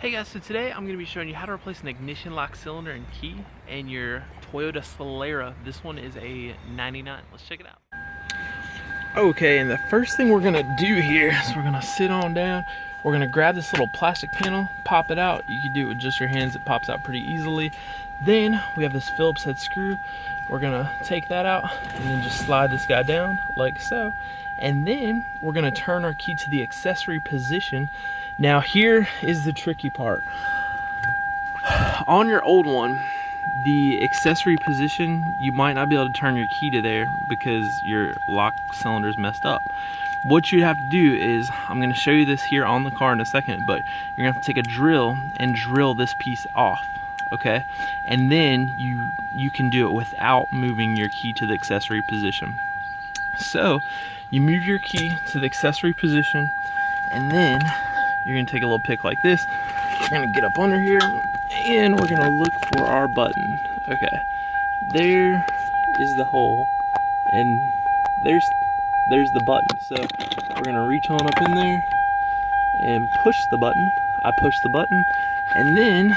Hey guys, so today I'm going to be showing you how to replace an ignition lock cylinder and key in your Toyota Solara. This one is a 99. Let's check it out. Okay, and the first thing we're going to do here is we're going to sit on down. We're going to grab this little plastic panel, pop it out. You can do it with just your hands. It pops out pretty easily. Then we have this Phillips head screw. We're going to take that out and then just slide this guy down like so. And then we're going to turn our key to the accessory position. Now here is the tricky part. On your old one, the accessory position, you might not be able to turn your key to there because your lock cylinder is messed up. What you have to do is, I'm going to show you this here on the car in a second, but you're going to have to take a drill and drill this piece off, okay? And then you can do it without moving your key to the accessory position. So you move your key to the accessory position, and then you're going to take a little pick like this. We're going to get up under here and we're going to look for our button. Okay, there is the hole and there's the button. So we're going to reach on up in there and push the button. I push the button, and then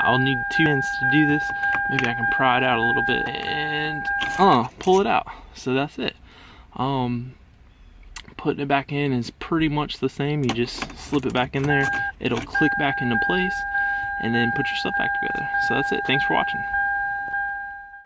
I'll need 2 hands to do this. Maybe I can pry it out a little bit and pull it out. So that's it. Putting it back in is pretty much the same. You just slip it back in there, it'll click back into place, and then put your stuff back together. So that's it. Thanks for watching.